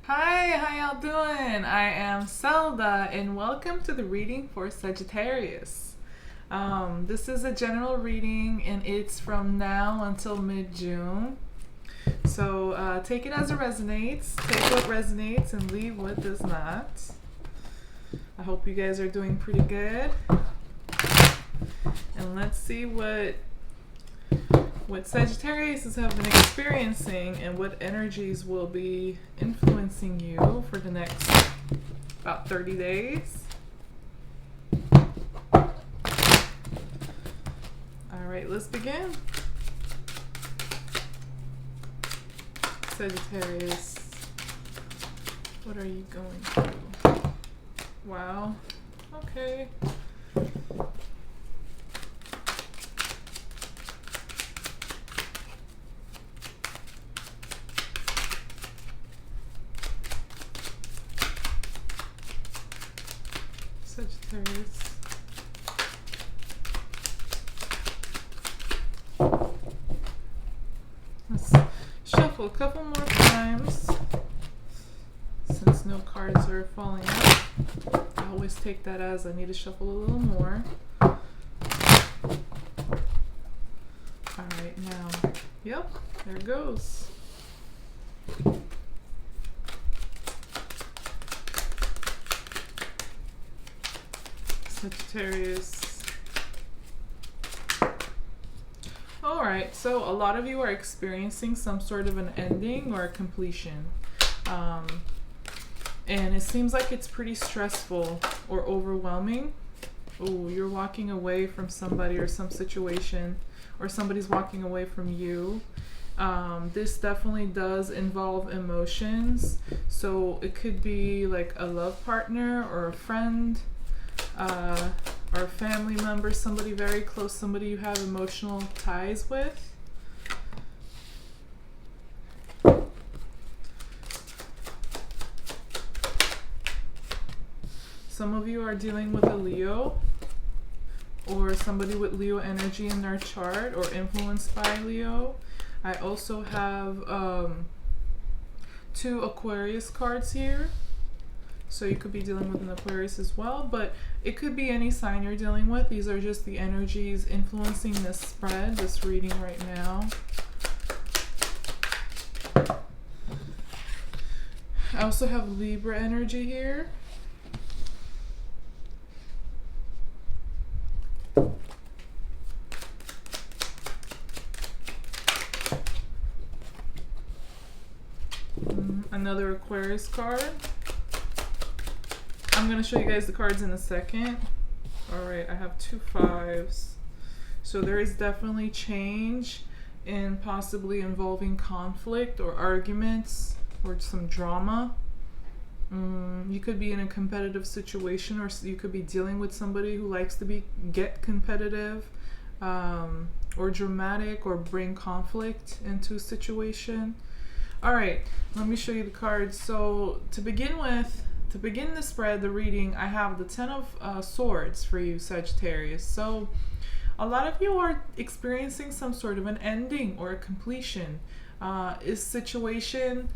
Hi, how y'all doing? I am Zelda, and welcome to the reading for Sagittarius. This is a general reading, and it's from now until mid-June. So take it as it resonates. Take what resonates and leave what does not. I hope you guys are doing pretty good. And let's see what Sagittarius have been experiencing and what energies will be influencing you for the next about 30 days. All right, let's begin. Sagittarius, what are you going through? Wow, okay. Sagittarius. Let's shuffle a couple more times since no cards are falling out. I always take that as I need to shuffle a little more. Alright, now, yep, there it goes. Sagittarius. Alright, so a lot of you are experiencing some sort of an ending or a completion. And it seems like it's pretty stressful or overwhelming. Oh, you're walking away from somebody or some situation, or somebody's walking away from you. This definitely does involve emotions. So it could be like a love partner or a friend. Or a family member, somebody very close, somebody you have emotional ties with. Some of you are dealing with a Leo or somebody with Leo energy in their chart or influenced by Leo. I also have 2 Aquarius cards here. So you could be dealing with an Aquarius as well, but it could be any sign you're dealing with. These are just the energies influencing this spread, this reading right now. I also have Libra energy here. Another Aquarius card. I'm going to show you guys the cards in a second. Alright, I have 2 5s. So there is definitely change in possibly involving conflict or arguments or some drama. You could be in a competitive situation, or you could be dealing with somebody who likes to get competitive or dramatic or bring conflict into a situation. Alright, let me show you the cards. So to begin with, to begin the spread, the reading, I have the 10 of Swords for you, Sagittarius. So a lot of you are experiencing some sort of an ending or a completion. This situation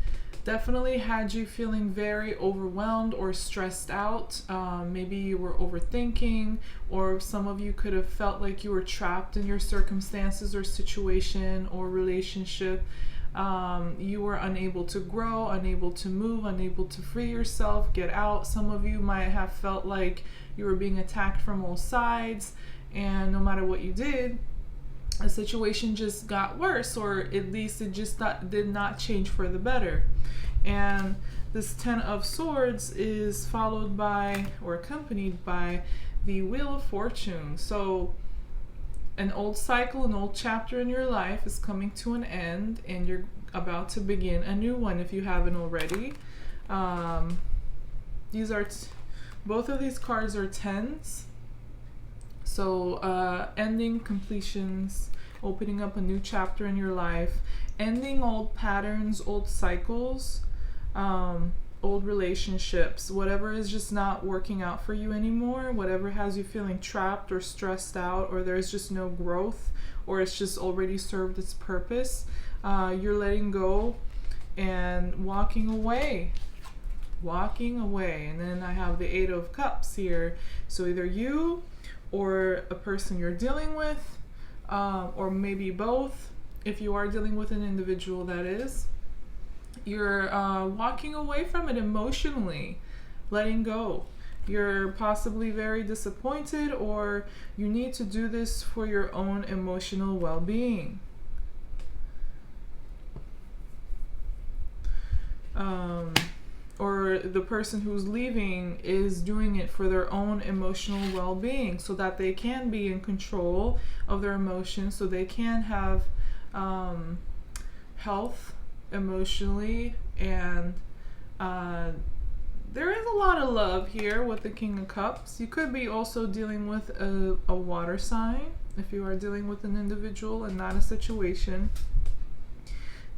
definitely had you feeling very overwhelmed or stressed out. Maybe you were overthinking, or some of you could have felt like you were trapped in your circumstances or situation or relationship. You were unable to grow, unable to move, unable to free yourself, get out. Some of you might have felt like you were being attacked from all sides, and no matter what you did, the situation just got worse, or at least it just did not change for the better. And this 10 of Swords is followed by or accompanied by the Wheel of Fortune. So an old cycle, an old chapter in your life is coming to an end, and you're about to begin a new one if you haven't already. These are both of these cards are 10s. So ending, completions, opening up a new chapter in your life, ending old patterns, old cycles, old relationships, whatever is just not working out for you anymore, whatever has you feeling trapped or stressed out, or there's just no growth, or it's just already served its purpose. You're letting go and walking away walking away. And then I have the Eight of Cups here. So either you or a person you're dealing with, or maybe both, if you are dealing with an individual, that is, you're walking away from it emotionally, letting go. You're possibly very disappointed, or you need to do this for your own emotional well-being. Or the person who's leaving is doing it for their own emotional well-being, so that they can be in control of their emotions, so they can have health emotionally. And there is a lot of love here with the King of Cups. You could be also dealing with a water sign. If you are dealing with an individual and not a situation,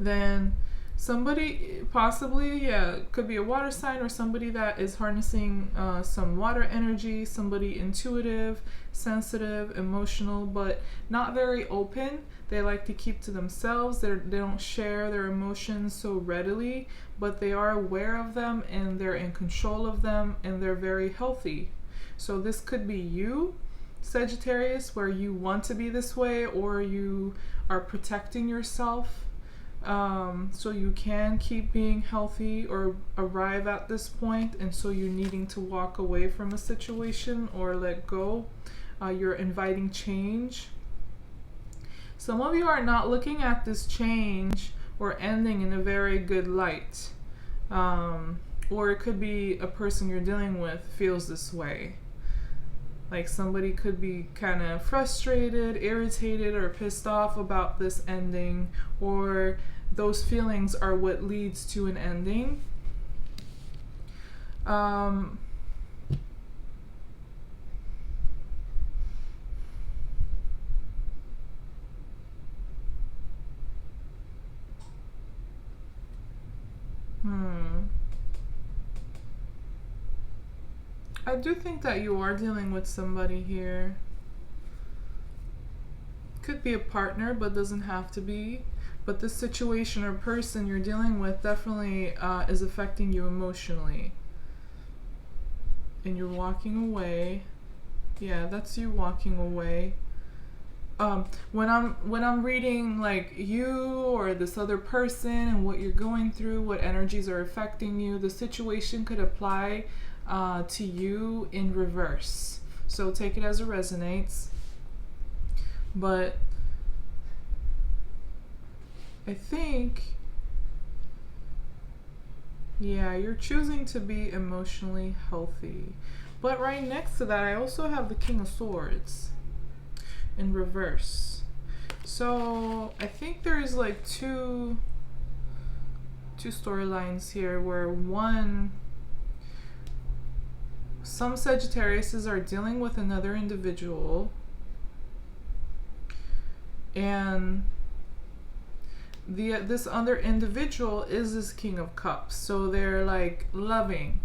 then somebody possibly, could be a water sign, or somebody that is harnessing some water energy, somebody intuitive, sensitive, emotional, but not very open. They like to keep to themselves. They don't share their emotions so readily, but they are aware of them and they're in control of them, and they're very healthy. So this could be you, Sagittarius, where you want to be this way, or you are protecting yourself so you can keep being healthy or arrive at this point, and so you're needing to walk away from a situation or let go. You're inviting change. Some of you are not looking at this change or ending in a very good light, or it could be a person you're dealing with feels this way. Like somebody could be kind of frustrated, irritated, or pissed off about this ending, or those feelings are what leads to an ending. I do think that you are dealing with somebody here. Could be a partner, but doesn't have to be. But this situation or person you're dealing with definitely is affecting you emotionally. And you're walking away. Yeah, that's you walking away. When I'm reading like you or this other person and what you're going through, what energies are affecting you, the situation could apply to you in reverse. So take it as it resonates. But I think, yeah, you're choosing to be emotionally healthy. But right next to that, I also have the King of Swords in reverse. So I think there's like two storylines here, where one, some Sagittariuses are dealing with another individual, and this other individual is this King of Cups. So they're like loving.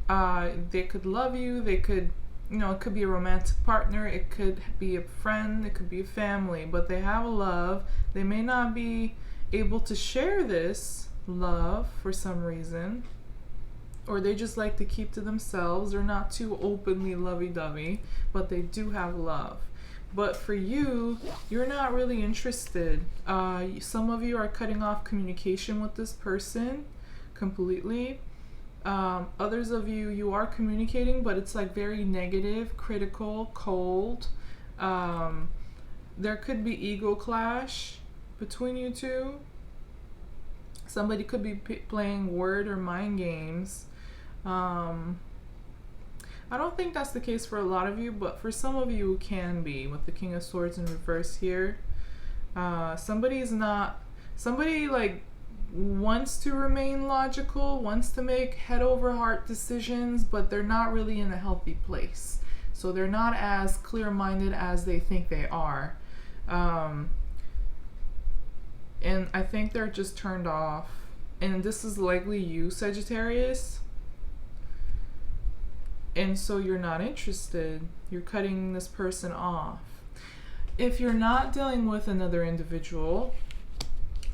They could love you. They could, it could be a romantic partner. It could be a friend. It could be a family. But they have a love. They may not be able to share this love for some reason, or they just like to keep to themselves. They're not too openly lovey-dovey, but they do have love. But for you, you're not really interested. Some of you are cutting off communication with this person completely. Others of you, you are communicating, but it's like very negative, critical, cold. There could be ego clash between you two. Somebody could be playing word or mind games. I don't think that's the case for a lot of you, but for some of you it can be, with the King of Swords in reverse here. Somebody like wants to remain logical, wants to make head over heart decisions, but they're not really in a healthy place. So they're not as clear-minded as they think they are. And I think they're just turned off. And this is likely you, Sagittarius. And so you're not interested. You're cutting this person off. If you're not dealing with another individual,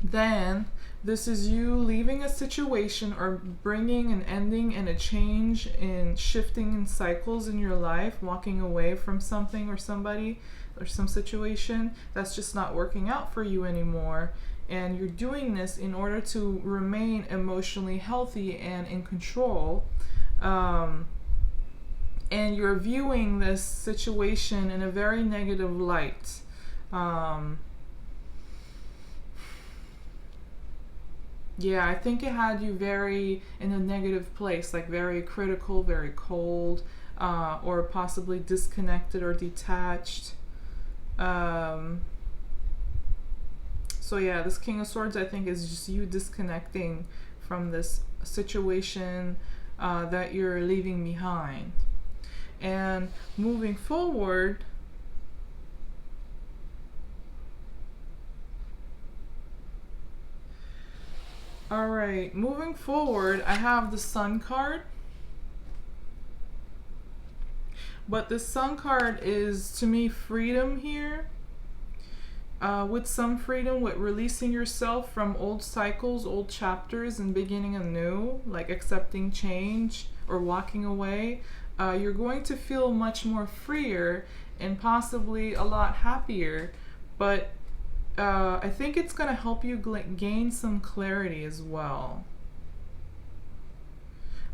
then This is you leaving a situation or bringing an ending and a change in shifting in cycles in your life, walking away from something or somebody or some situation that's just not working out for you anymore. And you're doing this in order to remain emotionally healthy and in control. And you're viewing this situation in a very negative light. Yeah, I think it had you very in a negative place, like very critical, very cold, or possibly disconnected or detached. So yeah, this King of Swords, I think, is just you disconnecting from this situation that you're leaving behind. And moving forward, all right, moving forward, I have the Sun card. But the Sun card is, to me, freedom here. With some freedom, with releasing yourself from old cycles, old chapters, and beginning anew, like accepting change or walking away. You're going to feel much more freer and possibly a lot happier. But I think it's going to help you gain some clarity as well.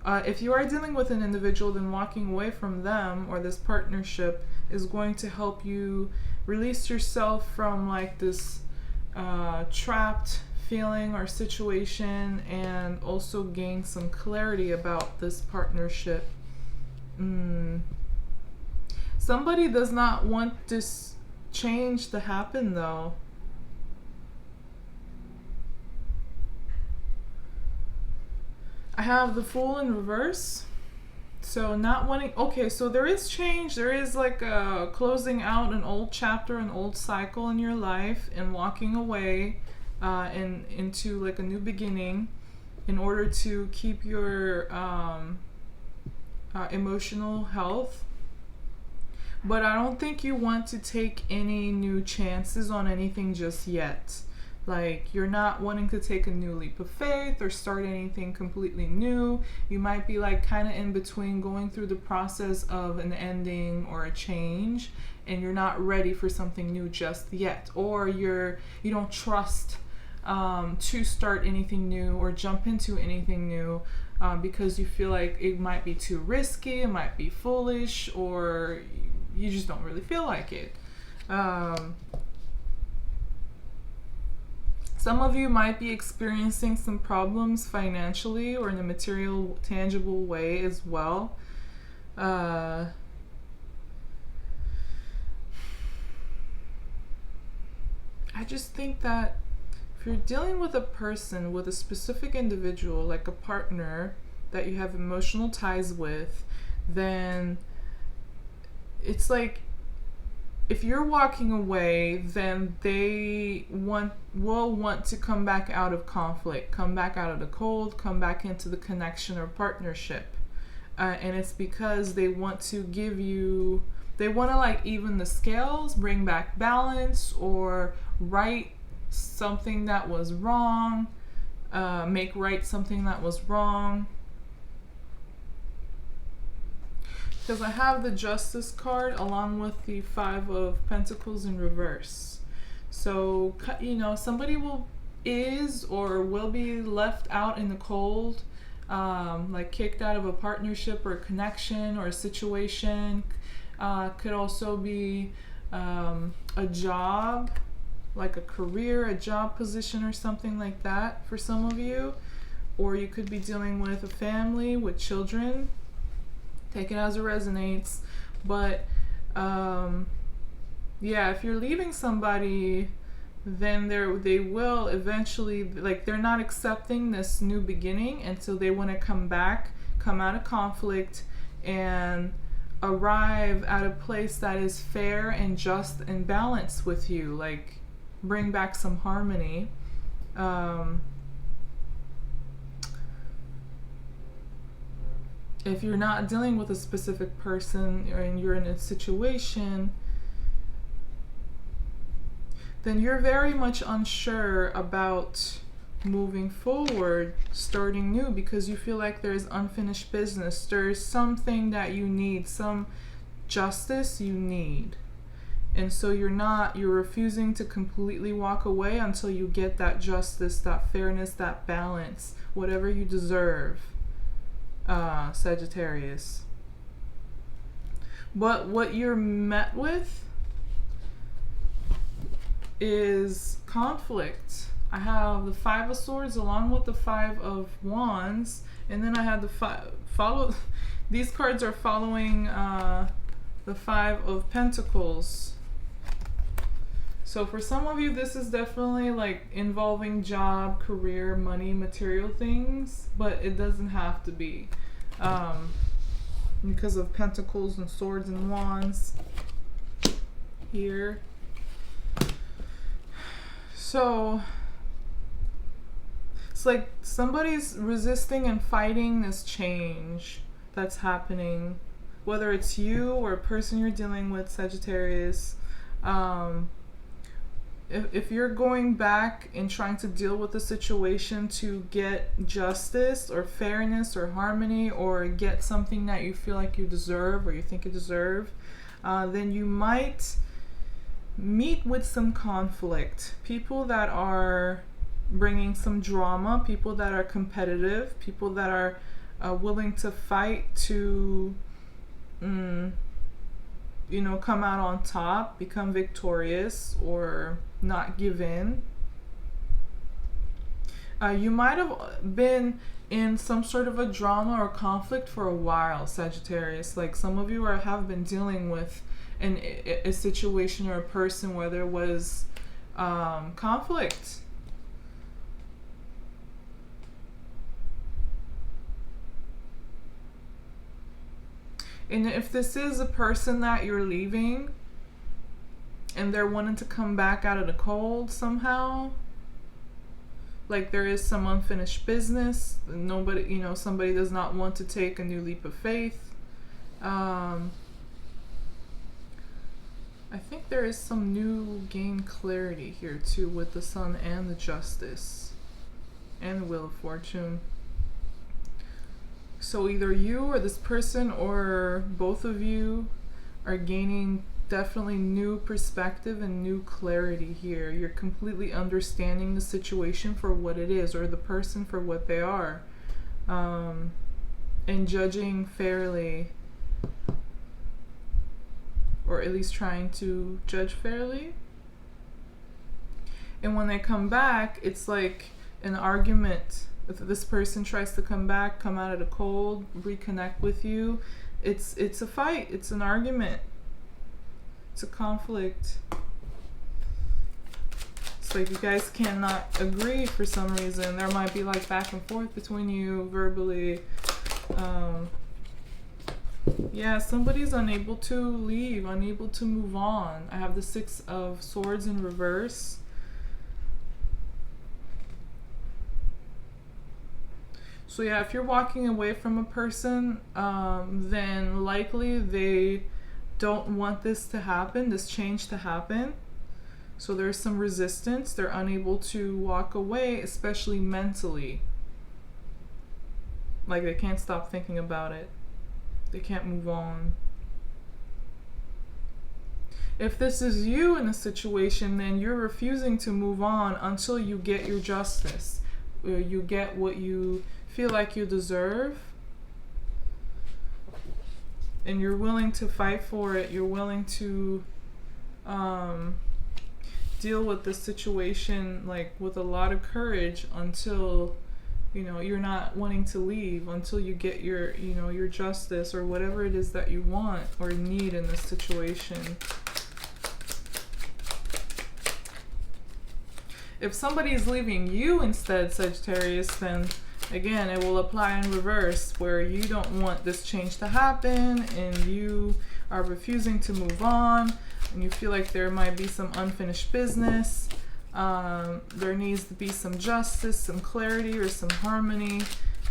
If you are dealing with an individual, then walking away from them or this partnership is going to help you release yourself from like this trapped feeling or situation, and also gain some clarity about this partnership. Somebody does not want this change to happen though. I have the Fool in reverse. So not wanting, okay, so there is change. There is like a closing out an old chapter, an old cycle in your life, and walking away and into like a new beginning in order to keep your emotional health. But I don't think you want to take any new chances on anything just yet. Like, you're not wanting to take a new leap of faith or start anything completely new. You might be like kind of in between, going through the process of an ending or a change, and you're not ready for something new just yet. Or you don't trust to start anything new or jump into anything new because you feel like it might be too risky, it might be foolish, or you just don't really feel like it. Some of you might be experiencing some problems financially or in a material, tangible way as well. I just think that if you're dealing with a person, with a specific individual, like a partner that you have emotional ties with, then it's like, if you're walking away, then they will want to come back out of conflict, come back out of the cold, come back into the connection or partnership. And it's because they want to give you, they want to like even the scales, bring back balance, or right something that was wrong, make right something that was wrong. Because I have the Justice card along with the Five of Pentacles in reverse. So, somebody is or will be left out in the cold, like kicked out of a partnership or a connection or a situation. Could also be a job, like a career, a job position or something like that for some of you. Or you could be dealing with a family with children. Take it as it resonates. But if you're leaving somebody, then they will eventually, like, they're not accepting this new beginning, and so they want to come back, come out of conflict, and arrive at a place that is fair and just and balanced with you, like bring back some harmony. If you're not dealing with a specific person and you're in a situation, then you're very much unsure about moving forward, starting new, because you feel like there's unfinished business. There's something that you need, some justice you need. And so you're refusing to completely walk away until you get that justice, that fairness, that balance, whatever you deserve, Sagittarius. But what you're met with is conflict. I have the Five of Swords along with the Five of Wands, and then I have the these cards are following the Five of Pentacles. So for some of you, this is definitely like involving job, career, money, material things, but it doesn't have to be. Because of Pentacles and Swords and Wands here. So it's like somebody's resisting and fighting this change that's happening, whether it's you or a person you're dealing with, Sagittarius. If you're going back and trying to deal with the situation to get justice or fairness or harmony, or get something that you feel like you deserve or you think you deserve, then you might meet with some conflict. People that are bringing some drama, people that are competitive, people that are willing to fight to come out on top, become victorious, or not give in. You might have been in some sort of a drama or conflict for a while, Sagittarius. Like some of you have been dealing with a situation or a person where there was conflict. And if this is a person that you're leaving and they're wanting to come back out of the cold somehow, like there is some unfinished business, nobody, somebody does not want to take a new leap of faith. I think there is some new gain clarity here too with the Sun and the Justice and the Wheel of Fortune. So either you or this person or both of you are gaining definitely new perspective and new clarity here. You're completely understanding the situation for what it is, or the person for what they are, and judging fairly, or at least trying to judge fairly. And when they come back, it's like an argument. If this person tries to come back, come out of the cold, reconnect with you, it's a fight, it's an argument, it's a conflict. It's like you guys cannot agree for some reason. There might be like back and forth between you verbally. Yeah, somebody's unable to leave, unable to move on. I have the Six of Swords in reverse. So yeah, if you're walking away from a person, then likely they don't want this to happen, this change to happen. So there's some resistance. They're unable to walk away, especially mentally. Like they can't stop thinking about it. They can't move on. If this is you in a situation, then you're refusing to move on until you get your justice, or you get what you feel like you deserve, and you're willing to fight for it. You're willing to deal with the situation like with a lot of courage until you're not wanting to leave, until you get your your justice or whatever it is that you want or need in this situation. If somebody is leaving you instead, Sagittarius, then again, it will apply in reverse, where you don't want this change to happen and you are refusing to move on, and you feel like there might be some unfinished business. There needs to be some justice, some clarity, or some harmony,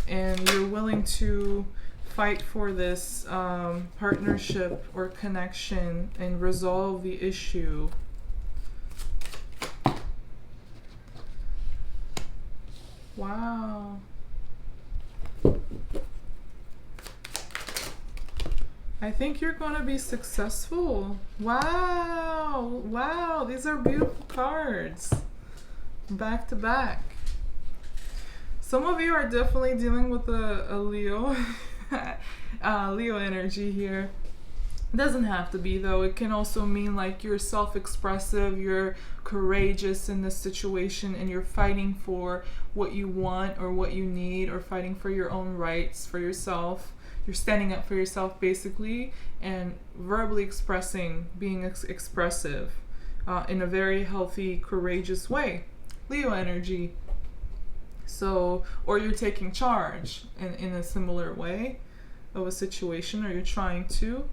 and you're willing to fight for this partnership or connection and resolve the issue. Wow. I think you're going to be successful. Wow. Wow. These are beautiful cards. Back to back. Some of you are definitely dealing with a Leo. Leo energy here. It doesn't have to be, though. It can also mean like you're self-expressive, you're courageous in this situation, and you're fighting for what you want or what you need, or fighting for your own rights for yourself. You're standing up for yourself, basically, and verbally expressing, being expressive in a very healthy, courageous way. Leo energy. So, or you're taking charge in a similar way of a situation, or you're trying to.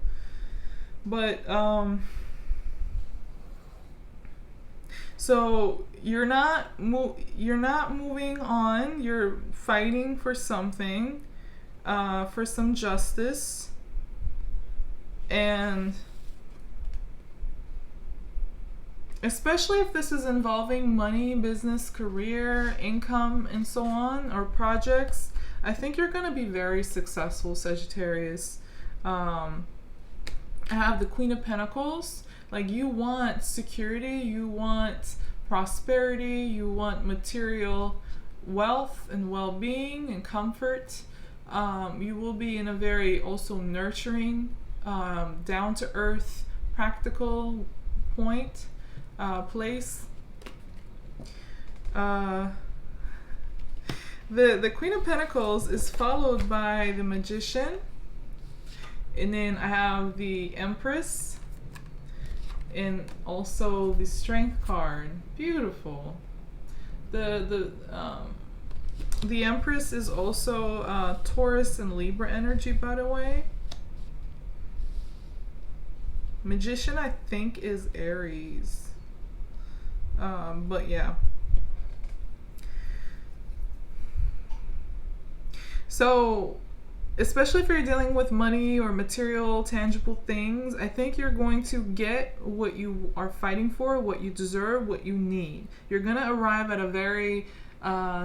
But, so you're not moving on. You're fighting for something. For some justice, and especially if this is involving money, business, career, income, and so on, or projects, I think you're going to be very successful, Sagittarius. I have the Queen of Pentacles. Like, you want security, you want prosperity, you want material wealth and well-being and comfort. You will be in a very also nurturing, down-to-earth, practical place. The Queen of Pentacles is followed by the Magician, and then I have the Empress, and also the Strength card. Beautiful. The Empress is also Taurus and Libra energy, by the way. Magician, I think, is Aries. But yeah. So, especially if you're dealing with money or material, tangible things, I think you're going to get what you are fighting for, what you deserve, what you need. You're going to arrive at a very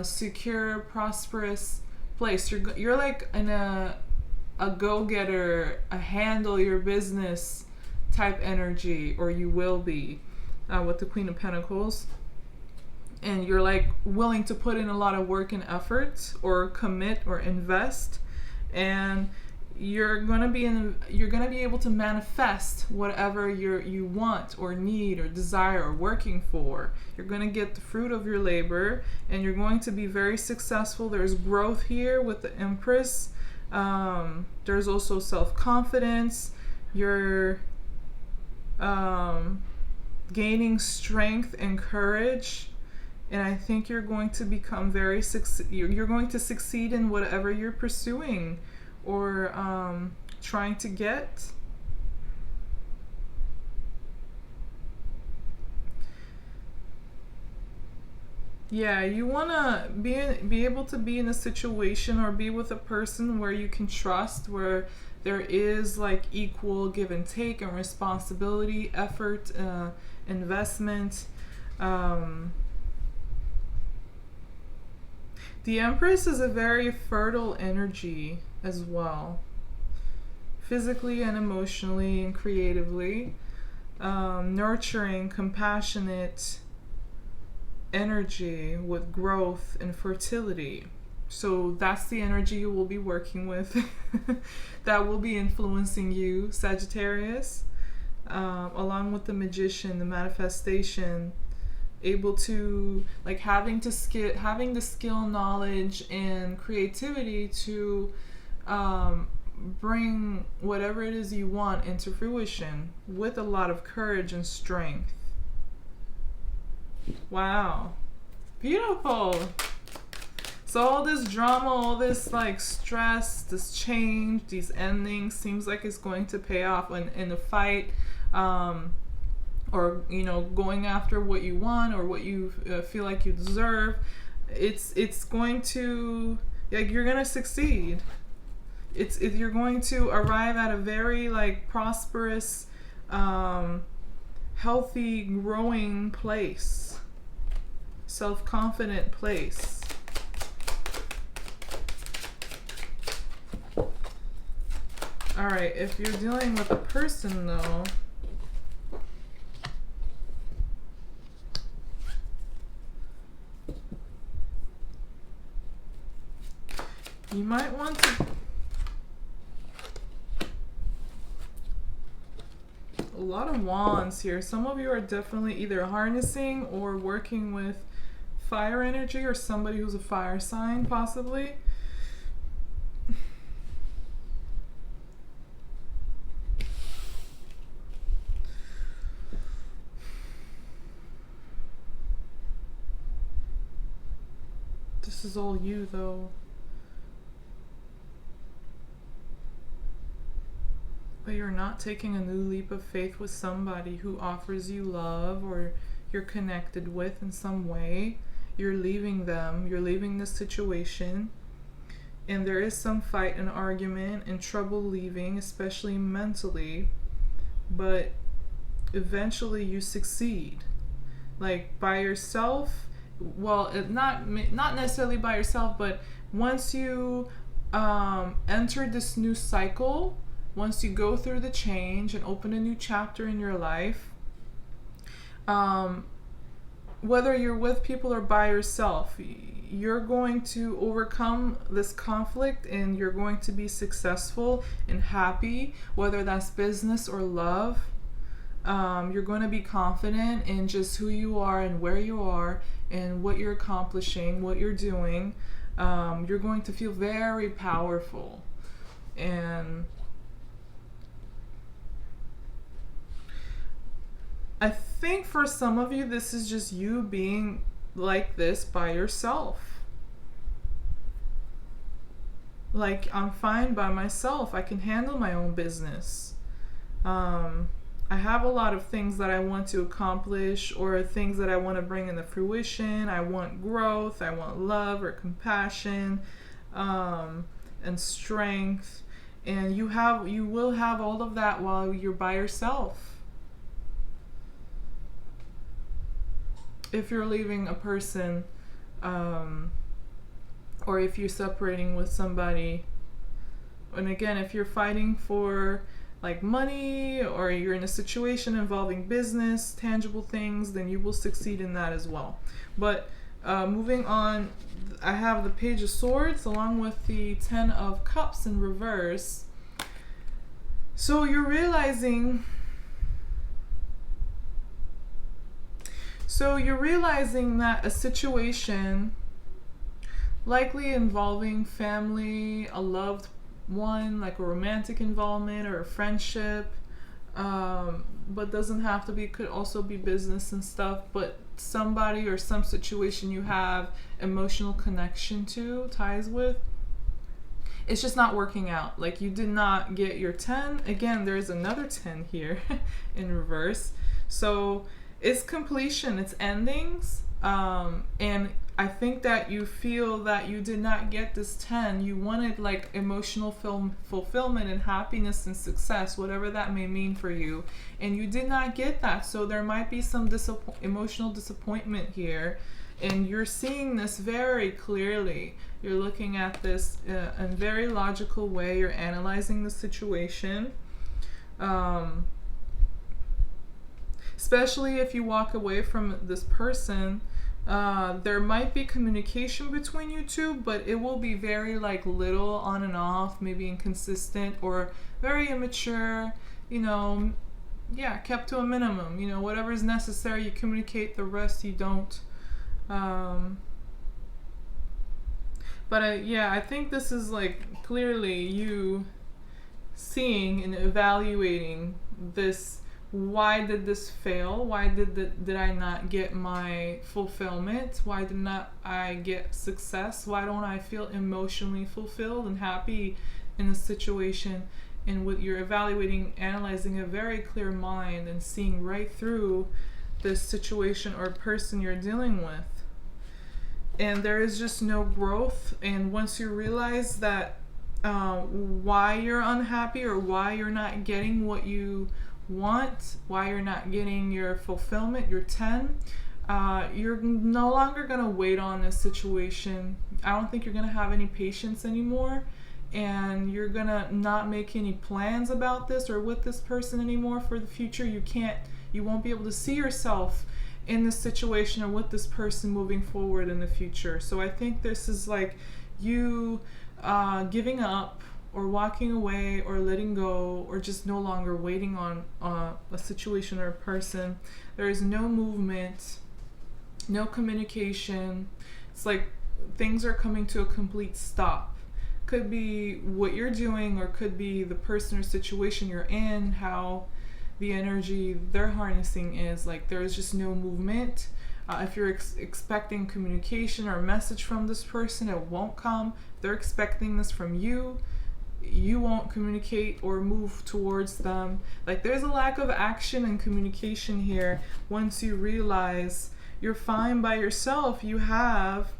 secure, prosperous place. You're like in a go-getter, a handle your business type energy, or you will be with the Queen of Pentacles. And you're like willing to put in a lot of work and effort, or commit or invest, and you're gonna be able to manifest whatever you want or need or desire or working for. You're gonna get the fruit of your labor, and you're going to be very successful. There's growth here with the Empress. There's also self-confidence. You're gaining strength and courage, and I think you're going to become you're going to succeed in whatever you're pursuing or trying to get. Yeah, you want to be able to be in a situation or be with a person where you can trust, where there is like equal give and take and responsibility, effort, investment. The Empress is a very fertile energy as well, physically and emotionally and creatively. Nurturing, compassionate energy with growth and fertility. So that's the energy you will be working with. That will be influencing you, Sagittarius, along with the Magician, the manifestation, able to like having the skill, knowledge, and creativity to bring whatever it is you want into fruition with a lot of courage and strength. Wow, beautiful. So all this drama, all this like stress, this change, these endings seems like it's going to pay off in the fight, or going after what you want or what you feel like you deserve. It's going to, like, you're gonna succeed. You're going to arrive at a very like prosperous, healthy, growing place, self-confident place. All right, if you're dealing with a person though, you might want to, a lot of wands here. Some of you are definitely either harnessing or working with fire energy, or somebody who's a fire sign possibly. This is all you though. But you're not taking a new leap of faith with somebody who offers you love or you're connected with in some way. You're leaving them, you're leaving this situation, and there is some fight and argument and trouble leaving, especially mentally, but eventually you succeed. Like by yourself, well, not necessarily by yourself, but once you enter this new cycle, once you go through the change and open a new chapter in your life, whether you're with people or by yourself, you're going to overcome this conflict and you're going to be successful and happy, whether that's business or love. You're going to be confident in just who you are and where you are and what you're accomplishing, what you're doing. You're going to feel very powerful. And I think for some of you, this is just you being like this by yourself. Like, I'm fine by myself. I can handle my own business. I have a lot of things that I want to accomplish or things that I want to bring into fruition. I want growth. I want love or compassion, and strength. And you will have all of that while you're by yourself. If you're leaving a person, or if you're separating with somebody, and again, if you're fighting for like money or you're in a situation involving business, tangible things, then you will succeed in that as well. But moving on, I have the Page of Swords along with the Ten of Cups in reverse. So you're realizing that a situation likely involving family, a loved one, like a romantic involvement or a friendship, but doesn't have to be, could also be business and stuff, but somebody or some situation you have emotional connection to, ties with, it's just not working out. Like you did not get your 10. Again, there's another 10 here in reverse. So it's completion, it's endings, and I think that you feel that you did not get this 10. You wanted like emotional fulfillment and happiness and success, whatever that may mean for you, and you did not get that. So there might be some emotional disappointment here, and you're seeing this very clearly. You're looking at this in a very logical way. You're analyzing the situation. Especially if you walk away from this person, there might be communication between you two, but it will be very like little on and off, maybe inconsistent or very immature, kept to a minimum. Whatever is necessary, you communicate, the rest you don't. But I think this is like clearly you seeing and evaluating this. Why did this fail? Why did I not get my fulfillment? Why did not I get success? Why don't I feel emotionally fulfilled and happy in a situation? And what you're evaluating, analyzing a very clear mind and seeing right through this situation or person you're dealing with. And there is just no growth. And once you realize that why you're unhappy or why you're not getting what you want, why you're not getting your fulfillment, your 10, you're no longer going to wait on this situation. I don't think you're going to have any patience anymore, and you're gonna not make any plans about this or with this person anymore for the future. You won't be able to see yourself in this situation or with this person moving forward in the future. So I think this is like you giving up or walking away or letting go or just no longer waiting on a situation or a person. There is no movement, no communication. It's like things are coming to a complete stop. Could be what you're doing, or could be the person or situation you're in, how the energy they're harnessing is. Like there's just no movement. If you're expecting communication or a message from this person, it won't come. If they're expecting this from you, you won't communicate or move towards them. Like there's a lack of action and communication here. Once you realize you're fine by yourself, you have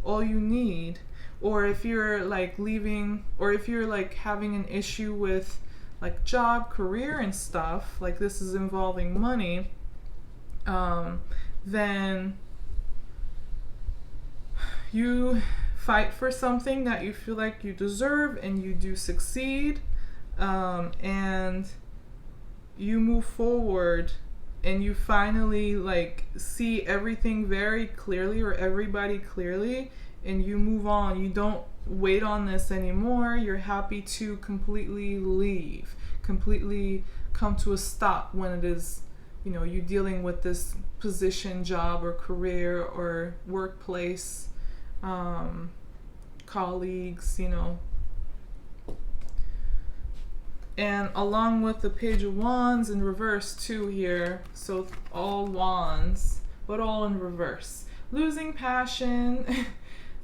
all you need. Or if you're like leaving, or if you're like having an issue with like job, career and stuff, like this is involving money, then you fight for something that you feel like you deserve, and you do succeed, and you move forward, and you finally like see everything very clearly, or everybody clearly, and you move on. You don't wait on this anymore. You're happy to completely leave, completely come to a stop when it is, you know, you dealing with this position, job or career or workplace, colleagues, you know. And along with the Page of Wands in reverse too here, so all wands, but all in reverse. Losing passion,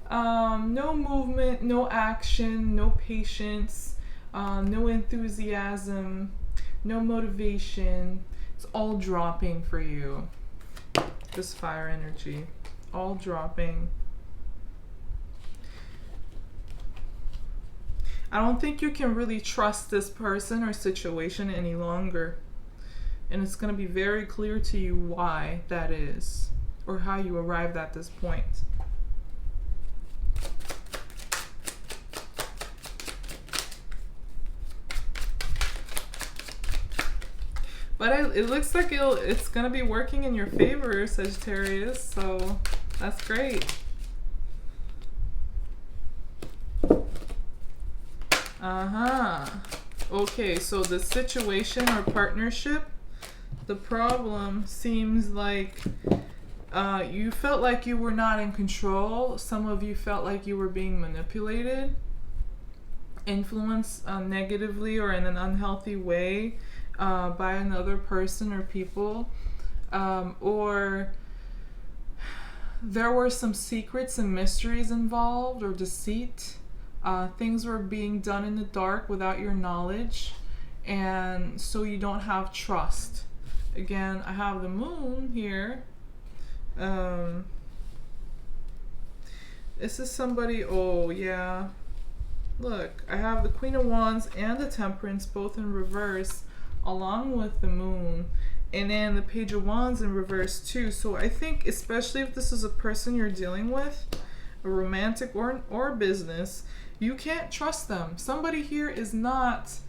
no movement, no action, no patience, no enthusiasm, no motivation. It's all dropping for you. This fire energy, all dropping. I don't think you can really trust this person or situation any longer. And it's going to be very clear to you why that is, or how you arrived at this point. But it looks like it's going to be working in your favor, Sagittarius, so that's great. Okay, so the situation or partnership, the problem seems like you felt like you were not in control. Some of you felt like you were being manipulated, influenced negatively or in an unhealthy way by another person or people, or there were some secrets and mysteries involved, or deceit. Things were being done in the dark without your knowledge, and so you don't have trust. Again, I have the moon here. This is somebody, oh yeah, look, I have the Queen of Wands and the Temperance both in reverse, along with the moon, and then the Page of Wands in reverse too. So I think, especially if this is a person you're dealing with, a romantic or business, you can't trust them. Somebody here is not,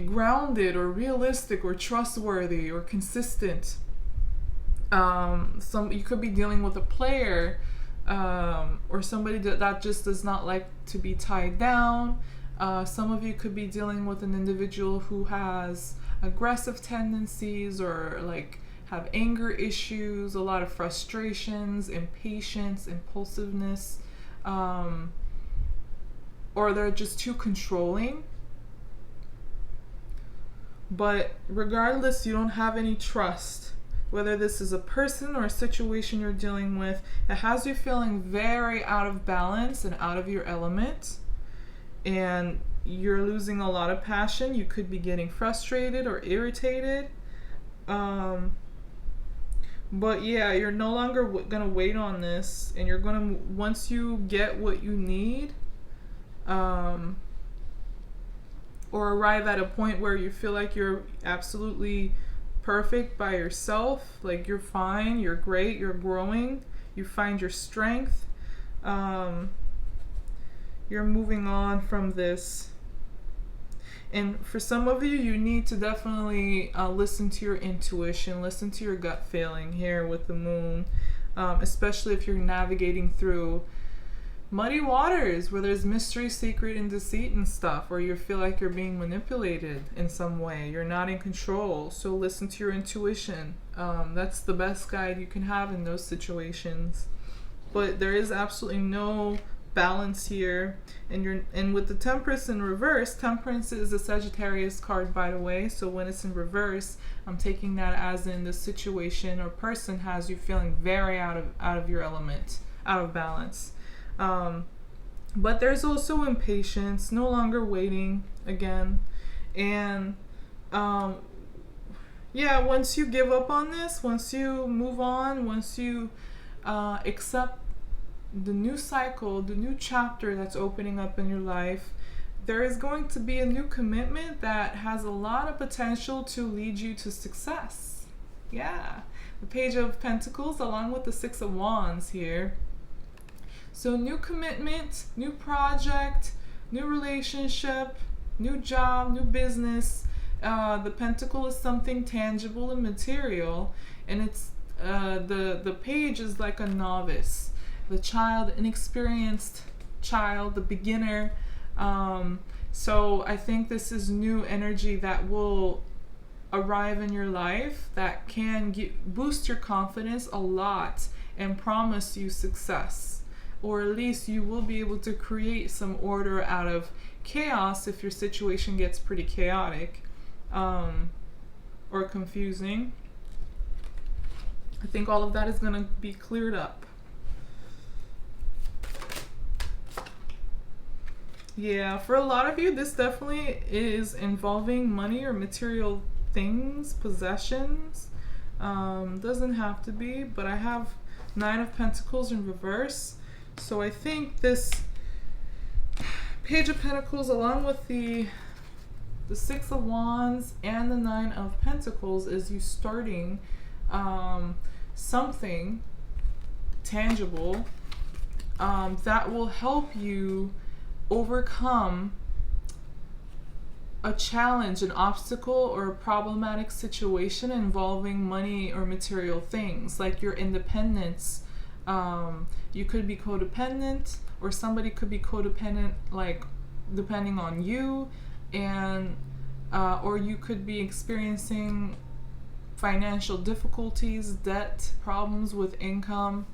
grounded or realistic or trustworthy or consistent. You could be dealing with a player, or somebody that just does not like to be tied down. Some of you could be dealing with an individual who has aggressive tendencies, or like have anger issues, a lot of frustrations, impatience, impulsiveness, or they're just too controlling. But regardless, you don't have any trust. Whether this is a person or a situation you're dealing with, it has you feeling very out of balance and out of your element. And you're losing a lot of passion. You could be getting frustrated or irritated. But yeah, you're no longer gonna wait on this, and you're gonna, once you get what you need, or arrive at a point where you feel like you're absolutely perfect by yourself, like you're fine, you're great, you're growing, you find your strength, You're moving on from this. And for some of you, you need to definitely listen to your intuition, listen to your gut feeling here with the moon, especially if you're navigating through muddy waters where there's mystery, secret, and deceit and stuff, or you feel like you're being manipulated in some way. You're not in control. So listen to your intuition. That's the best guide you can have in those situations. But there is absolutely no balance here, and with the Temperance in reverse, Temperance is a Sagittarius card, by the way, so when it's in reverse, I'm taking that as in the situation or person has you feeling very out of your element, out of balance. But there's also impatience, no longer waiting again, and yeah, once you give up on this, once you move on, once you accept the new cycle, the new chapter that's opening up in your life, there is going to be a new commitment that has a lot of potential to lead you to success. Yeah, the Page of Pentacles along with the Six of Wands here. So new commitment, new project, new relationship, new job, new business. The Pentacle is something tangible and material, and it's the page is like a novice, the child, inexperienced child, the beginner. So I think this is new energy that will arrive in your life that can boost your confidence a lot and promise you success. Or at least you will be able to create some order out of chaos if your situation gets pretty chaotic or confusing. I think all of that is going to be cleared up. Yeah, for a lot of you, this definitely is involving money or material things, possessions. Doesn't have to be, but I have Nine of Pentacles in reverse. So I think this Page of Pentacles along with the Six of Wands and the Nine of Pentacles is you starting something tangible that will help you overcome a challenge, an obstacle, or a problematic situation involving money or material things, like your independence. You could be codependent, or somebody could be codependent, like depending on you, and or you could be experiencing financial difficulties, debt, problems with income.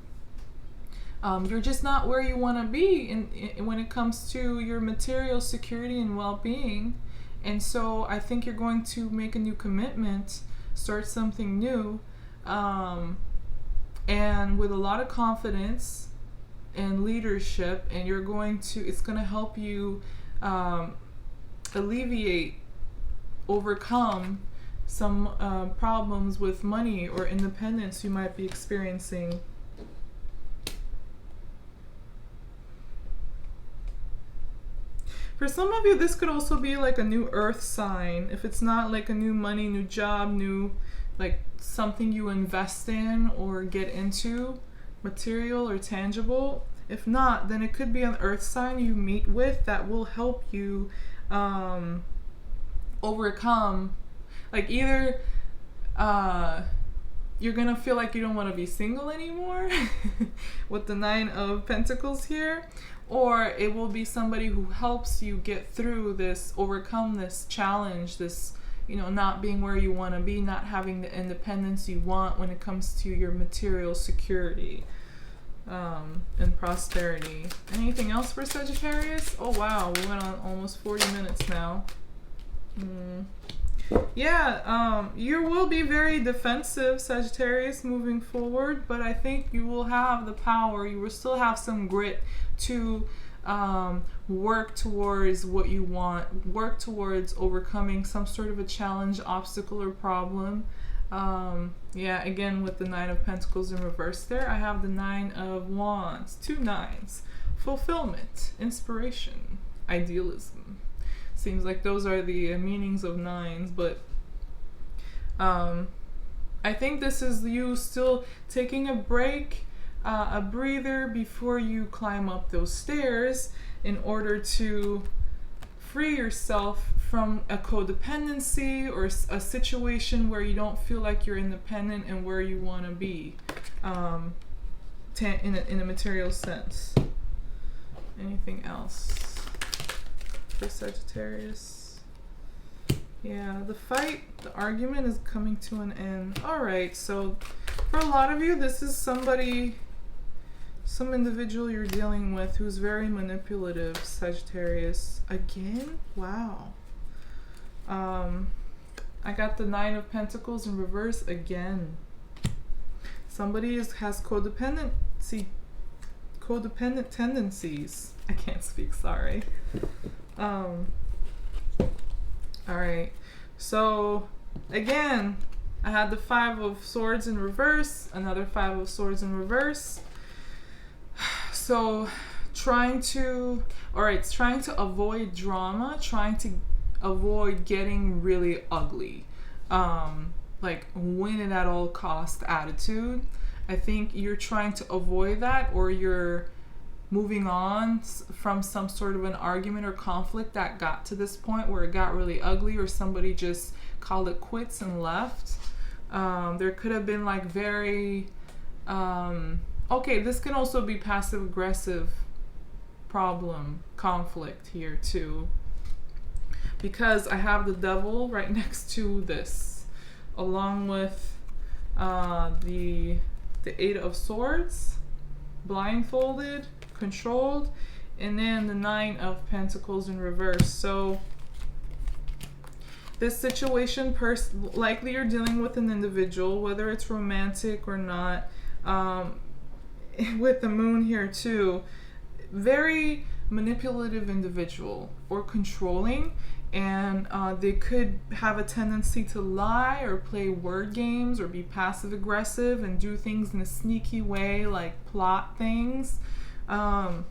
You're just not where you want to be when it comes to your material security and well-being. And so I think you're going to make a new commitment, start something new, and with a lot of confidence and leadership, and it's going to help you alleviate, overcome some problems with money or independence you might be experiencing. For some of you, this could also be like a new earth sign. If it's not like a new money, new job, new like something you invest in or get into, material or tangible. If not, then it could be an earth sign you meet with that will help you overcome. Like either you're gonna feel like you don't want to be single anymore with the Nine of Pentacles here, or it will be somebody who helps you get through this, overcome this challenge, this, not being where you want to be, not having the independence you want when it comes to your material security and prosperity. Anything else for Sagittarius? Oh wow, we went on almost 40 minutes now. Yeah, you will be very defensive, Sagittarius, moving forward, but I think you will have the power, you will still have some grit to work towards what you want, work towards overcoming some sort of a challenge, obstacle, or problem. Yeah, again, with the Nine of Pentacles in reverse there, I have the Nine of Wands, 2 nines, fulfillment, inspiration, idealism. Seems like those are the meanings of nines, but I think this is you still taking a break, a breather before you climb up those stairs, in order to free yourself from a codependency or a situation where you don't feel like you're independent and where you want to be, in a material sense. Anything else for Sagittarius? Yeah, the argument is coming to an end. All right, so for a lot of you, this is somebody, some individual you're dealing with who's very manipulative, Sagittarius. Again? Wow. I got the 9 of Pentacles in reverse again. Somebody has codependent tendencies. I can't speak, sorry. All right. So, again, I had the 5 of Swords in reverse, another 5 of Swords in reverse. So, trying to avoid drama, trying to avoid getting really ugly. Like win it at all cost attitude. I think you're trying to avoid that, or you're moving on from some sort of an argument or conflict that got to this point where it got really ugly, or somebody just called it quits and left. There could have been like very okay, this can also be passive aggressive conflict here too, because I have the Devil right next to this, along with the 8 of Swords, blindfolded, controlled, and then the 9 of Pentacles in reverse. So this situation, likely you're dealing with an individual, whether it's romantic or not, with the Moon here too, very manipulative individual or controlling, and they could have a tendency to lie or play word games or be passive aggressive and do things in a sneaky way, like plot things, and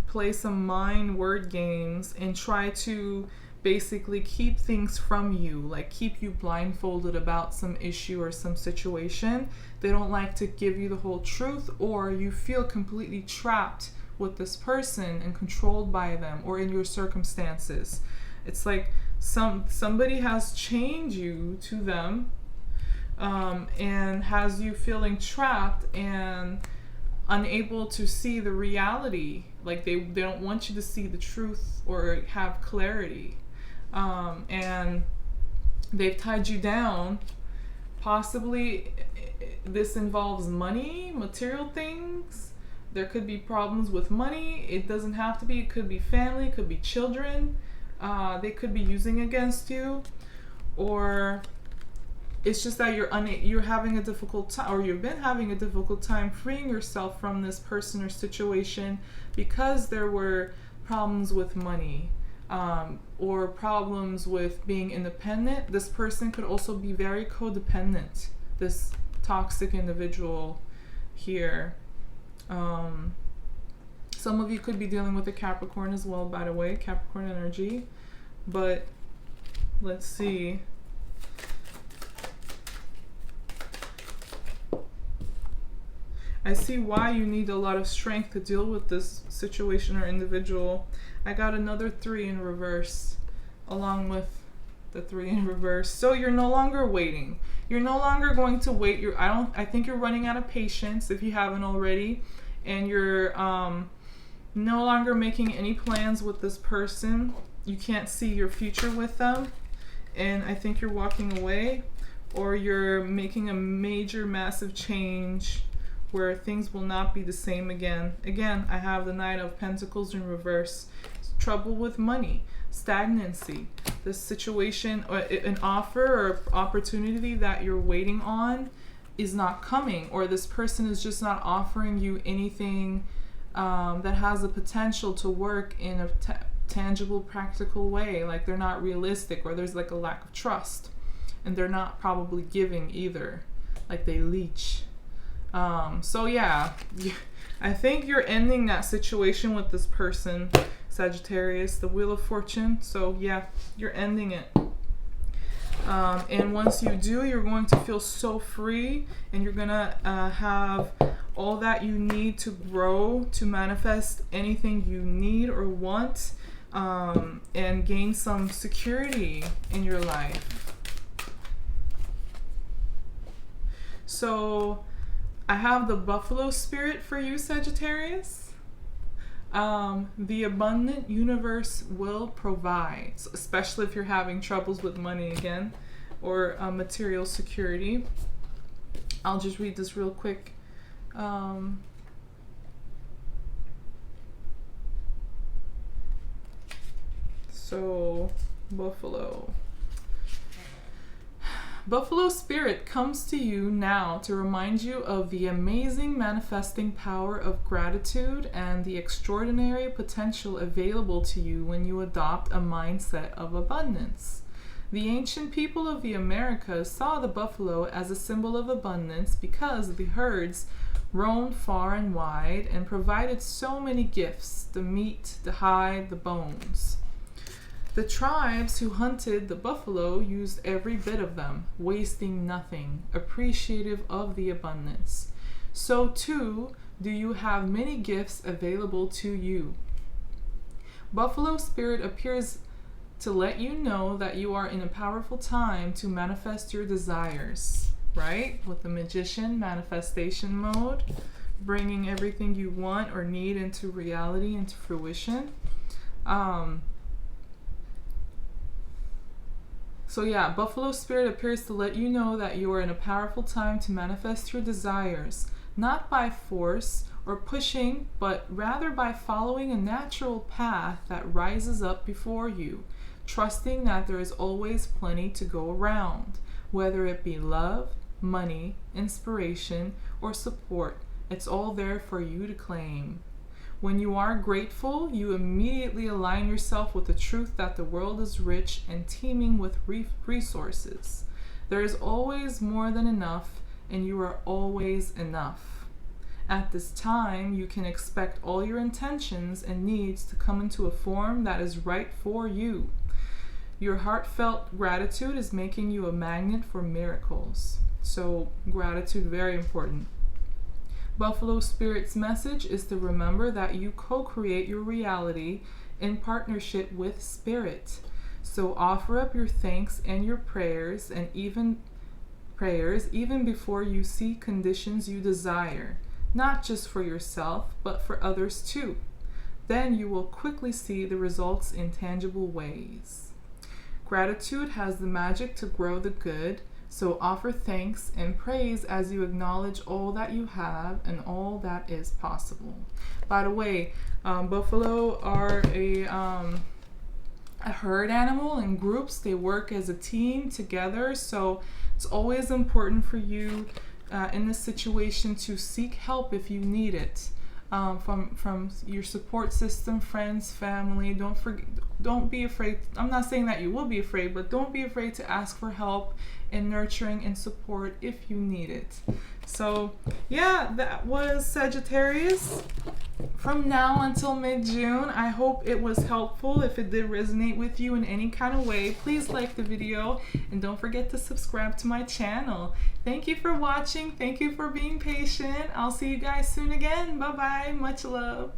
play some mind word games and try to basically keep things from you, like keep you blindfolded about some issue or some situation. They don't like to give you the whole truth, or you feel completely trapped with this person and controlled by them or in your circumstances. It's like somebody has chained you to them, and has you feeling trapped and unable to see the reality. Like they don't want you to see the truth or have clarity. And they've tied you down. Possibly this involves money, material things. There could be problems with money. It doesn't have to be. It could be family, it could be children. They could be using against you, or it's just that you're having a difficult time, or you've been having a difficult time freeing yourself from this person or situation because there were problems with money, or problems with being independent. This person could also be very codependent, this toxic individual here. Some of you could be dealing with a Capricorn as well, by the way, Capricorn energy. But let's see. I see why you need a lot of strength to deal with this situation or individual. I got another 3 in reverse, along with the 3 in reverse. So you're no longer waiting. You're no longer going to wait. I think you're running out of patience if you haven't already, and you're no longer making any plans with this person. You can't see your future with them, and I think you're walking away, or you're making a major, massive change where things will not be the same again. Again, I have the 9 of Pentacles in reverse. Trouble with money, stagnancy. This situation, or an offer or opportunity that you're waiting on is not coming, or this person is just not offering you anything that has the potential to work in a tangible, practical way. Like they're not realistic, or there's like a lack of trust, and they're not probably giving either. Like they leech. So yeah, I think you're ending that situation with this person, Sagittarius, the Wheel of Fortune. So yeah, you're ending it. And once you do, you're going to feel so free, and you're gonna have all that you need to grow, to manifest anything you need or want, and gain some security in your life. So I have the buffalo spirit for you, Sagittarius. The abundant universe will provide, especially if you're having troubles with money again, or material security. I'll just read this real quick. So, Buffalo. Buffalo Spirit comes to you now to remind you of the amazing manifesting power of gratitude and the extraordinary potential available to you when you adopt a mindset of abundance. The ancient people of the Americas saw the buffalo as a symbol of abundance because the herds roamed far and wide and provided so many gifts: the meat, the hide, the bones. The tribes who hunted the buffalo used every bit of them, wasting nothing, appreciative of the abundance. So too do you have many gifts available to you. Buffalo Spirit appears to let you know that you are in a powerful time to manifest your desires, right? With the Magician manifestation mode, bringing everything you want or need into reality, into fruition. So yeah, Buffalo Spirit appears to let you know that you are in a powerful time to manifest your desires, not by force or pushing, but rather by following a natural path that rises up before you, trusting that there is always plenty to go around, whether it be love, money, inspiration, or support. It's all there for you to claim. When you are grateful, you immediately align yourself with the truth that the world is rich and teeming with resources. There is always more than enough, and you are always enough. At this time, you can expect all your intentions and needs to come into a form that is right for you. Your heartfelt gratitude is making you a magnet for miracles. So, gratitude, very important. Buffalo Spirit's message is to remember that you co-create your reality in partnership with Spirit. So offer up your thanks and your prayers, and even before you see conditions you desire, not just for yourself, but for others too. Then you will quickly see the results in tangible ways. Gratitude has the magic to grow the good. So offer thanks and praise as you acknowledge all that you have and all that is possible. By the way, buffalo are a herd animal in groups. They work as a team together. So it's always important for you in this situation to seek help if you need it. From your support system, friends, family. Don't be afraid. I'm not saying that you will be afraid, but don't be afraid to ask for help and nurturing and support if you need it. So yeah, that was Sagittarius from now until mid-June. I hope it was helpful. If it did resonate with you in any kind of way, please like the video and don't forget to subscribe to my channel. Thank you for watching. Thank you for being patient. I'll see you guys soon again. Bye bye. Much love.